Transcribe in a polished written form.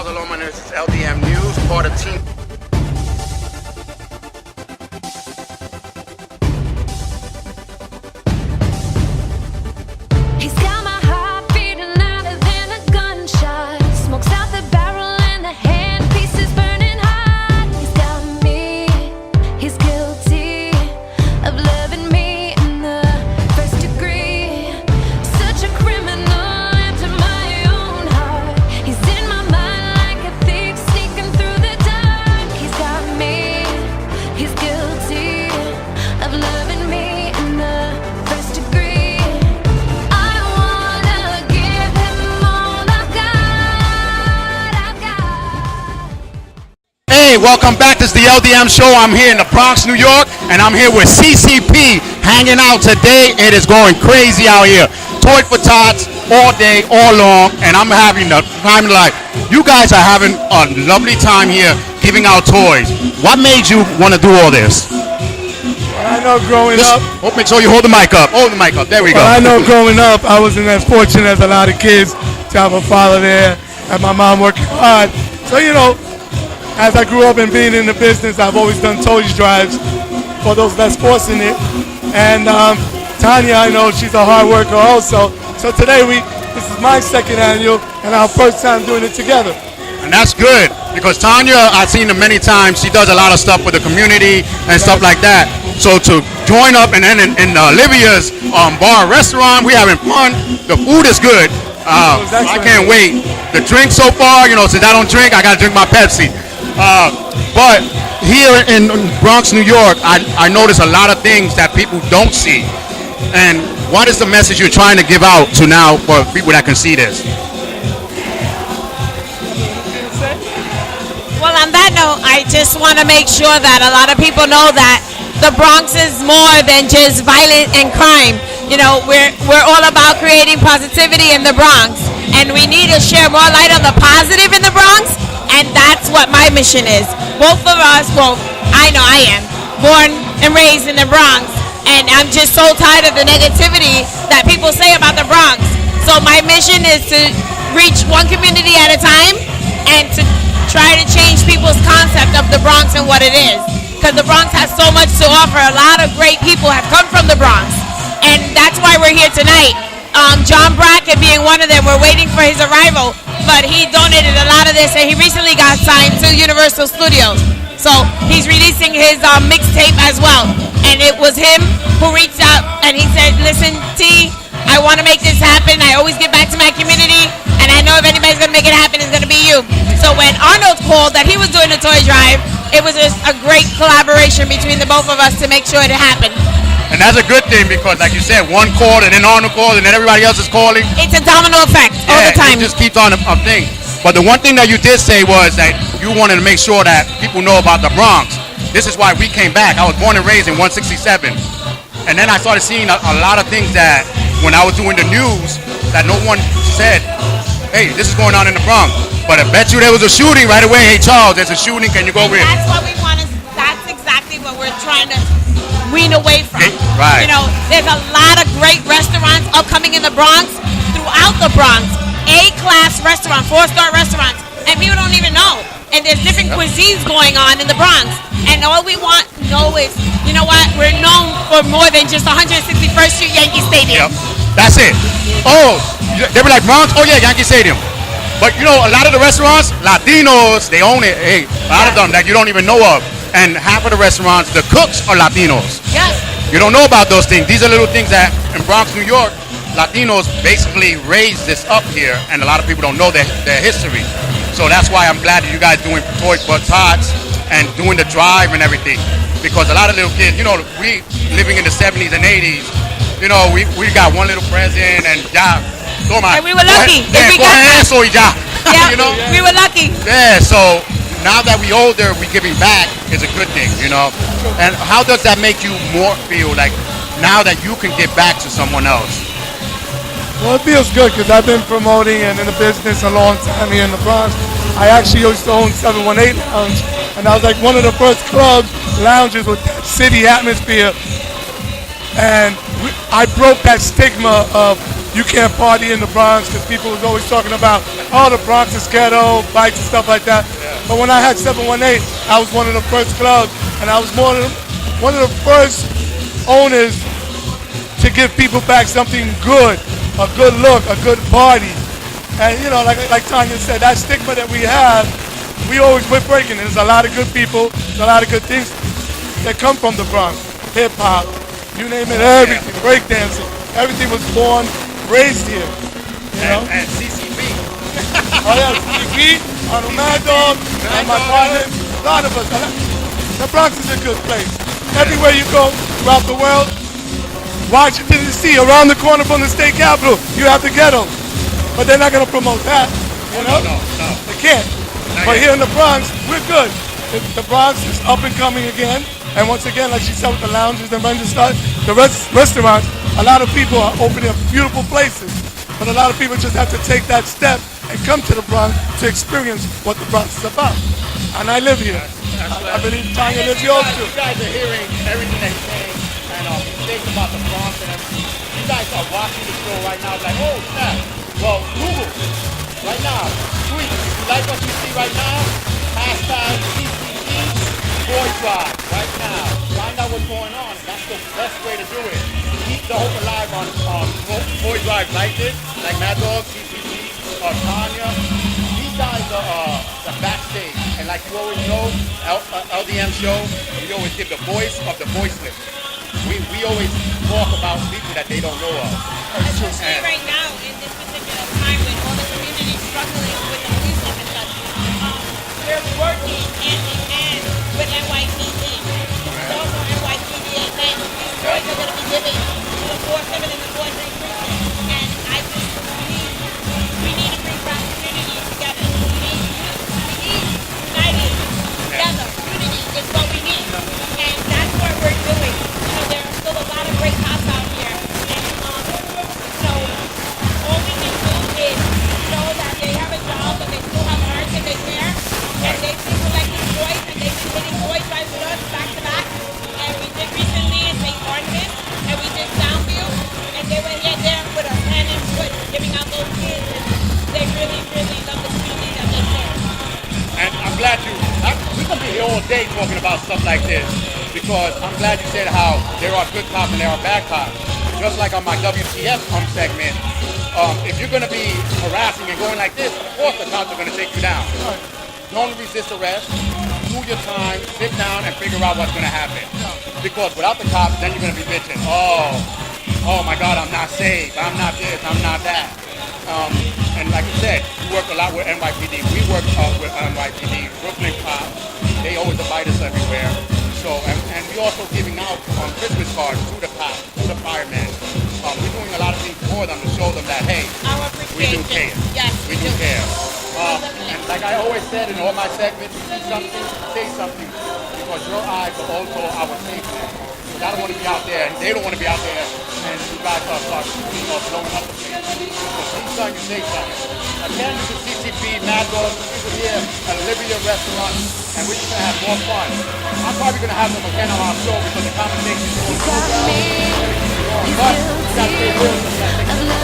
Hello, my name is LDM News, part of Team. He's got my heart beating louder than a gunshot. Smokes out the barrel and the handpiece is burning hot. He's got me, he's guilty of loving me in the first degree. Such a criminal after my own heart. He's in my mind like a thief sneaking through the dark. He's got me, he's guilty of loving me in the first degree. I wanna give him all I've got. Hey, welcome back. This is the LDM show. I'm here in the Bronx, New York, and I'm here with CCP hanging out today. It is going crazy out here. Toy for tots all day, all long, and I'm having the time of life. You guys are having a lovely time here giving out toys. What made you want to do all this? I know growing up. Make sure you hold the mic up. Hold the mic up. There we go. Well, I know growing up, I wasn't as fortunate as a lot of kids to have a father there and my mom working hard. So, you know, as I grew up and being in the business, I've always done toys drives for those less fortunate. And Tanya, I know she's a hard worker also. So today this is my second annual and our first time doing it together. And that's good, because Tanya, I've seen her many times. She does a lot of stuff with the community and stuff like that. So to join up and then in Olivia's bar restaurant, we're having fun. The food is good. I can't wait. The drink so far, you know, since I don't drink, I got to drink my Pepsi. But here in Bronx, New York, I notice a lot of things that people don't see. And what is the message you're trying to give out to now for people that can see this? Well, on that note, I just want to make sure that a lot of people know that the Bronx is more than just violence and crime. You know, we're all about creating positivity in the Bronx, and we need to share more light on the positive in the Bronx, and that's what my mission is. Both of us, well, I know I am, born and raised in the Bronx, and I'm just so tired of the negativity that people say about the Bronx. So my mission is to reach one community at a time and to try to change people's concept of the Bronx and what it is. Because the Bronx has so much to offer. A lot of great people have come from the Bronx. And that's why we're here tonight. John Brackett being one of them, we're waiting for his arrival. But he donated a lot of this, and he recently got signed to Universal Studios. So he's releasing his mixtape as well. And it was him who reached out and he said, listen, T, I want to make this happen. I always give back to my community, and I know if anybody's going to make it happen, it's going to be you. So when Arnold called that he was doing a toy drive, it was just a great collaboration between the both of us to make sure it happened. And that's a good thing, because like you said, one called and then Arnold called and then everybody else is calling. It's a domino effect all the time. It just keeps on a thing. But the one thing that you did say was that you wanted to make sure that people know about the Bronx. This is why we came back. I was born and raised in 167. And then I started seeing a lot of things that when I was doing the news that no one said, hey, this is going on in the Bronx. But I bet you there was a shooting right away. Hey, Charles, there's a shooting. Can you go over here? That's what we want to, that's exactly what we're trying to wean away from. Okay, right. You know, there's a lot of great restaurants upcoming in the Bronx, throughout the Bronx. A-class restaurant, 4-star restaurants. And people don't even know. And there's different cuisines going on in the Bronx. And all we want to know is, you know what, we're known for more than just 161st Street Yankee Stadium. Yep. That's it. Oh, they were like Bronx? Oh yeah, Yankee Stadium. But you know, a lot of the restaurants, Latinos, they own it. Hey, a lot of them that you don't even know of. And half of the restaurants, the cooks are Latinos. Yes. You don't know about those things. These are little things that in Bronx, New York, Latinos basically raised this up here, and a lot of people don't know their history. So that's why I'm glad that you guys doing Toys for Tots and doing the drive and everything. Because a lot of little kids, you know, we living in the 70s and 80s, you know, we got one little present and yeah. And we were lucky. Yeah, Yeah, you know? we were lucky. Yeah, so now that we older, we giving back is a good thing, you know? And how does that make you more feel like now that you can give back to someone else? Well, it feels good because I've been promoting and in the business a long time here in the Bronx. I actually used to own 718 Lounge, and I was like one of the first clubs, lounges with that city atmosphere. And I broke that stigma of you can't party in the Bronx because people was always talking about, oh, the Bronx is ghetto, bikes and stuff like that. But when I had 718, I was one of the first clubs, and I was one of the first owners to give people back something good, a good look, a good party. And you know, like Tanya said, that stigma that we have, we're breaking it. There's a lot of good people, there's a lot of good things that come from the Bronx. Hip hop, you name it, everything, breakdancing, everything was born, raised here. You know? And CCB. Oh yeah, CCB, on Maddog, and my partners, a lot of us. The Bronx is a good place. Everywhere you go throughout the world, Washington D.C., around the corner from the state capitol, you have the ghetto. But they're not going to promote that, you know? No. They can't. But here in the Bronx, we're good. The Bronx is up and coming again. And once again, like she said with the lounges and the restaurants, a lot of people are opening up beautiful places. But a lot of people just have to take that step and come to the Bronx to experience what the Bronx is about. And I live here. I believe Tanya lives here too. You guys are hearing everything they're saying and things about the Bronx and everything. You guys are watching the show right now like, oh, snap. Well, Google right now. Tweet. If you like what you see right now, hashtag CCP Boy Drive right now. Find out what's going on. That's the best way to do it. Keep the hope alive on Boy Drive like this, like Maddog, CCP, Tanya. These guys are the backstage. And like you always know, LDM show, we always give the voice of the voiceless. We always talk about people that they don't know of. Especially right now, in this particular time when all the community is struggling with the police officers, we're working hand in hand with NYPD. So for NYPD event, these boys are going to be giving to the 4-7 and the 4-3 precinct. And I just we need to bring back community together. We need united together. Unity is what we need. And that's what we're doing. You know, there are still a lot of great cops out here. And so all we can do is show that they have a job, that they still have hearts and they care. And they've been collecting boys and they've been hitting boys right with us back to back. And we did recently in St. Martin and we did Soundview. And they were here there with us hand in foot giving out those kids. And they really, really love the community that they serve. And I'm glad we're going to be here all day talking about stuff like this because I'm glad you said how there are good cops and there are bad cops. Just like on my WTF segment, if you're going to be harassing and going like this, of course the cops are going to take you down. Don't resist arrest, do your time, sit down and figure out what's going to happen. Because without the cops, then you're going to be bitching, oh my God, I'm not safe, I'm not this, I'm not that. And like you said, we work a lot with NYPD. We work with NYPD, Brooklyn cops. They always invite us everywhere. So, and we also giving out Christmas cards to the cops, to the firemen. We're doing a lot of things for them to show them that, hey, we do care. Yes, we do care. And like I always said in all my segments, see something, say something, because your eyes are also our safety. Because I don't want to be out there, and they don't want to be out there, and you guys start blowing up the place. So see something, say something. Again, this is CCP, Maddog, we were here at Olivia Restaurant, and we're just going to have more fun. I'm probably going to have them again on our show because the conversation is going so well. But we got to stay real.